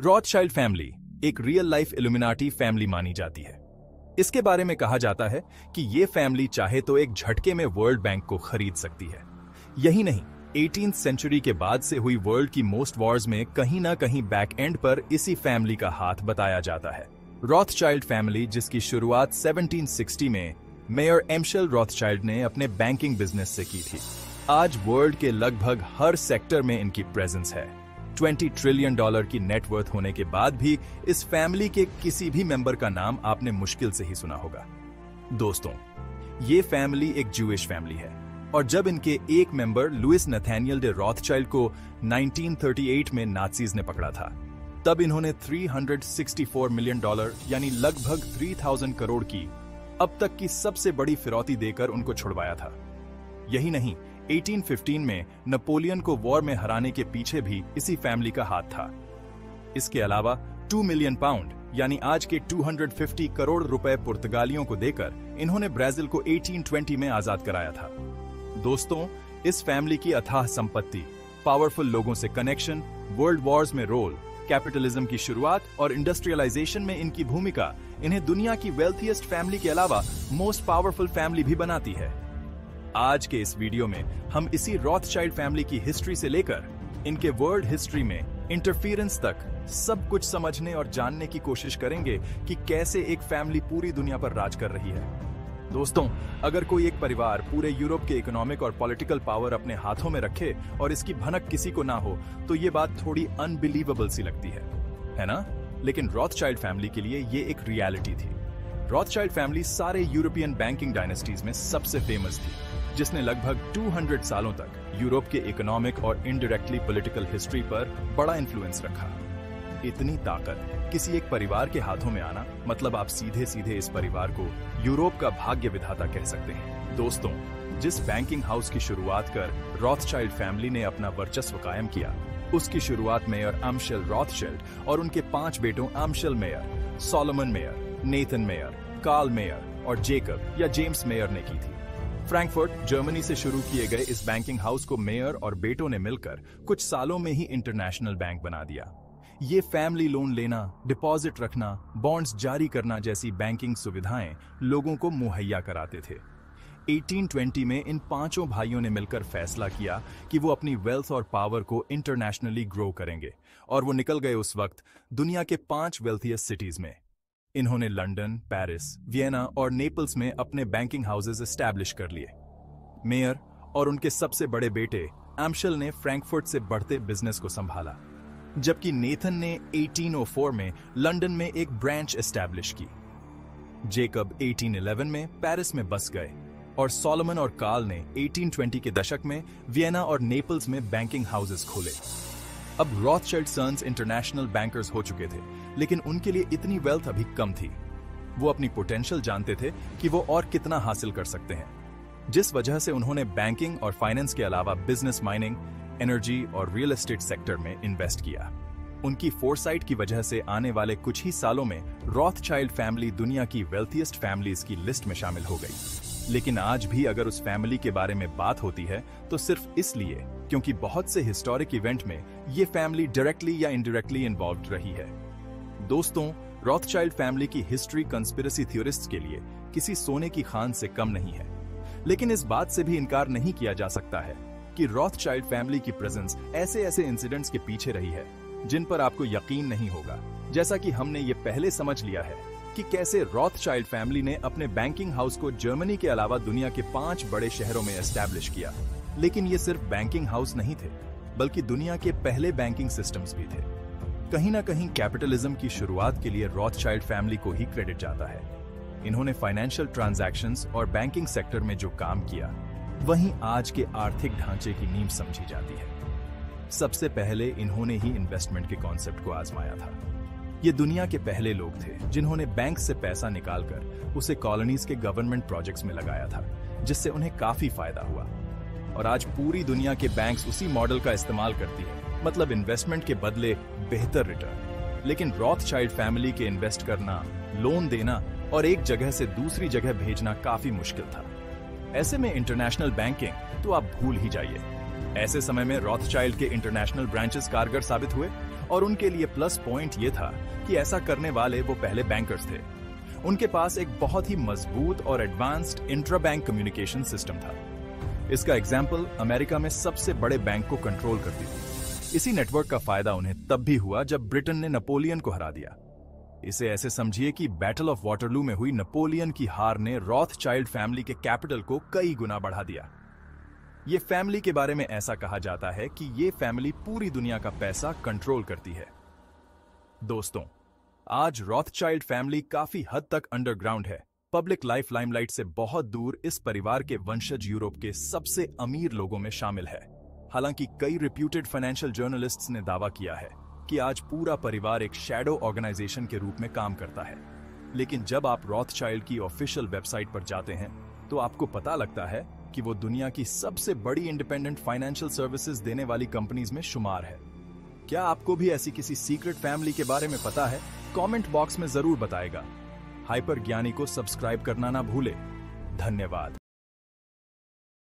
रॉथशाइल्ड family एक real life illuminati family मानी जाती है। इसके बारे में कहा जाता है कि ये फैमिली चाहे तो एक झटके में वर्ल्ड बैंक को खरीद सकती है। यही नहीं, 18th सेंचुरी के बाद से हुई वर्ल्ड की मोस्ट वॉर्स में कहीं ना कहीं बैक एंड पर इसी फैमिली का हाथ बताया जाता है। रॉथशाइल्ड फैमिली, जिसकी शुरुआत 1760 में मेयर एम्शल रॉथशाइल्ड ने अपने बैंकिंग बिजनेस से की थी, आज वर्ल्ड के लगभग हर सेक्टर में इनकी प्रेजेंस है। $20 ट्रिलियन की नेटवर्थ होने के बाद भी इस फैमिली के किसी भी मेंबर का नाम आपने मुश्किल से ही सुना होगा। दोस्तों, ये फैमिली एक जूइश फैमिली है और जब इनके एक मेंबर लुइस नथानियल डे रॉथशाइल्ड को 1938 में नाज़ीज ने पकड़ा था, तब इन्होंने $364 मिलियन यानी लगभग 3000 करोड़ की अब तक की सबसे बड़ी फिरौती देकर उनको छुड़वाया था। यही नहीं, 1815 में नेपोलियन को वॉर में हराने के पीछे भी इसी फैमिली का हाथ था। इसके अलावा 2 मिलियन पाउंड यानी आज के 250 करोड़ रुपए पुर्तगालियों को देकर इन्होंने ब्राजील को 1820 में आजाद कराया था। दोस्तों, इस फैमिली की अथाह संपत्ति, पावरफुल लोगों से कनेक्शन, वर्ल्ड वॉर्स में रोल, कैपिटलिज्म की शुरुआत और इंडस्ट्रियलाइजेशन में इनकी भूमिका इन्हें दुनिया की वेल्थिएस्ट फैमिली के अलावा मोस्ट पावरफुल फैमिली भी बनाती है। आज के इस वीडियो में हम इसी रॉथशाइल्ड फैमिली की हिस्ट्री से लेकर इनके वर्ल्ड हिस्ट्री में इंटरफेरेंस तक सब कुछ समझने और जानने की कोशिश करेंगे कि कैसे एक फैमिली पूरी दुनिया पर राज कर रही है। दोस्तों, अगर कोई एक परिवार पूरे यूरोप के इकोनॉमिक और पॉलिटिकल पावर अपने हाथों में रखे और इसकी भनक किसी को ना हो तो ये बात थोड़ी अनबिलीवेबल सी लगती है ना? लेकिन रॉथशाइल्ड फैमिली के लिए ये एक रियलिटी थी। रॉथशाइल्ड फैमिली सारे यूरोपियन बैंकिंग डायनेस्टीज में सबसे फेमस थी, जिसने लगभग 200 सालों तक यूरोप के इकोनॉमिक और इनडायरेक्टली पॉलिटिकल हिस्ट्री पर बड़ा इन्फ्लुएंस रखा। इतनी ताकत किसी एक परिवार के हाथों में आना, मतलब आप सीधे सीधे इस परिवार को यूरोप का भाग्य विधाता कह सकते हैं। दोस्तों, जिस बैंकिंग हाउस की शुरुआत कर रॉथशाइल्ड फैमिली ने अपना वर्चस्व कायम किया, उसकी शुरुआत मेयर एम्शल रॉथशाइल्ड और उनके 5 बेटों Amschel Mayer, Solomon Mayer, Nathan Mayer, Carl Mayer और जेकब या जेम्स मेयर ने की थी। फ्रैंकफर्ट, जर्मनी से शुरू किए गए इस बैंकिंग हाउस को मेयर और बेटों ने मिलकर कुछ सालों में ही इंटरनेशनल बैंक बना दिया। ये फैमिली लोन लेना, डिपॉजिट रखना, बॉन्ड्स जारी करना जैसी बैंकिंग सुविधाएं लोगों को मुहैया कराते थे। 1820 में इन 5 भाइयों ने मिलकर फैसला किया कि वो अपनी वेल्थ और पावर को इंटरनेशनली ग्रो करेंगे और वो निकल गए उस वक्त दुनिया के 5 वेल्थिएस्ट सिटीज में। इन्होंने लंदन, पेरिस, वियना और नेपल्स में अपने बैंकिंग हाउसेज एस्टैब्लिश कर लिए। मेयर और उनके सबसे बड़े बेटे एम्शल ने फ्रैंकफर्ट से बढ़ते बिजनेस को संभाला, जबकि नेथन ने 1804 में लंदन में एक ब्रांच एस्टैब्लिश की। जेकब 1811 में पेरिस में बस गए और सोलोमन और कार्ल ने 1820 के दशक में वियना और नेपल्स में बैंकिंग हाउसेज खोले। अब रॉथशाइल्ड सन्स इंटरनेशनल बैंकर्स हो चुके थे, लेकिन उनके लिए इतनी वेल्थ अभी कम थी। वो अपनी पोटेंशियल जानते थे कि वो और कितना हासिल कर सकते हैं, जिस वजह से उन्होंने बैंकिंग और फाइनेंस के अलावा बिजनेस, माइनिंग, एनर्जी और रियल एस्टेट सेक्टर में इन्वेस्ट किया। उनकी फोरसाइट की वजह से आने वाले कुछ ही सालों में रॉथशाइल्ड फैमिली दुनिया की वेल्थिएस्ट फैमिलीज की लिस्ट में शामिल हो गई। लेकिन आज भी अगर उस फैमिली के बारे में बात होती है तो सिर्फ इसलिए क्योंकि बहुत से हिस्टोरिक इवेंट में ये फैमिली डायरेक्टली या इनडायरेक्टली इन्वॉल्व रही है। दोस्तों, रॉथशाइल्ड फैमिली की हिस्ट्री कंस्पिरेसी थ्योरिस्ट्स के लिए किसी सोने की खान से कम नहीं है, लेकिन इस बात से भी इनकार नहीं किया जा सकता है कि रॉथशाइल्ड फैमिली की प्रेजेंस ऐसे इंसिडेंट्स के पीछे रही है जिन पर आपको यकीन नहीं होगा। जैसा कि हमने ये पहले समझ लिया है कि कैसे रॉथशाइल्ड फैमिली ने अपने बैंकिंग हाउस को जर्मनी के अलावा दुनिया के 5 बड़े शहरों में एस्टैब्लिश किया। लेकिन ये सिर्फ बैंकिंग हाउस नहीं थे, बल्कि दुनिया के पहले बैंकिंग सिस्टम्स भी थे। कहीं ना कहीं कैपिटलिज्म की शुरुआत के लिए रॉथशाइल्ड फैमिली को ही क्रेडिट जाता है। इन्होंने फाइनेंशियल ट्रांजैक्शंस और बैंकिंग सेक्टर में जो काम किया, वहीं आज के आर्थिक ढांचे की नींव समझी जाती है। सबसे पहले इन्होंने ही इन्वेस्टमेंट के कॉन्सेप्ट को आजमाया था। ये दुनिया के पहले लोग थे जिन्होंने बैंक से पैसा निकालकर उसे कॉलोनीज के गवर्नमेंट प्रोजेक्ट्स में लगाया था, जिससे उन्हें काफी फायदा हुआ। और आज पूरी दुनिया के बैंक्स उसी मॉडल का इस्तेमाल करती है, मतलब इन्वेस्टमेंट के बदले बेहतर रिटर्न। लेकिन रॉथशाइल्ड फैमिली के इन्वेस्ट करना, लोन देना और एक जगह से दूसरी जगह भेजना काफी मुश्किल था। ऐसे में इंटरनेशनल बैंकिंग तो आप भूल ही जाइए। ऐसे समय में रॉथशाइल्ड के इंटरनेशनल ब्रांचेस कारगर साबित हुए और उनके लिए प्लस पॉइंट ये था कि ऐसा करने वाले वो पहले बैंकर्स थे। उनके पास एक बहुत ही मजबूत और advanced intra bank communication system था। इसका एग्जाम्पल अमेरिका में सबसे बड़े बैंक को कंट्रोल करती थी। इसी नेटवर्क का फायदा उन्हें तब भी हुआ जब ब्रिटेन ने नेपोलियन को हरा दिया। इसे ऐसे समझिए कि बैटल ऑफ वाटरलू में हुई नेपोलियन की हार ने रॉथचाइल्ड फैमिली के कैपिटल को कई गुना बढ़ा दिया। ये फैमिली के बारे में ऐसा कहा जाता है कि ये फैमिली पूरी दुनिया का पैसा कंट्रोल करती है। दोस्तों, आज रॉथचाइल्ड फैमिली काफी हद तक अंडरग्राउंड है। पब्लिक लाइफ लाइमलाइट से बहुत दूर इस परिवार के वंशज यूरोप के सबसे अमीर लोगों में शामिल है। हालांकि कई रिप्यूटेड फाइनेंशियल जर्नलिस्ट्स ने दावा किया है कि आज पूरा परिवार एक शैडो ऑर्गेनाइजेशन के रूप में काम करता है। लेकिन जब आप रॉथचाइल्ड की ऑफिशियल वेबसाइट पर जाते हैं तो आपको पता लगता है कि वो दुनिया की सबसे बड़ी इंडिपेंडेंट फाइनेंशियल सर्विसेज देने वाली कंपनीज में शुमार है। क्या आपको भी ऐसी किसी सीक्रेट फैमिली के बारे में पता है? कमेंट बॉक्स में जरूर बताएगा। हाइपर ज्ञानी को सब्सक्राइब करना ना भूले। धन्यवाद।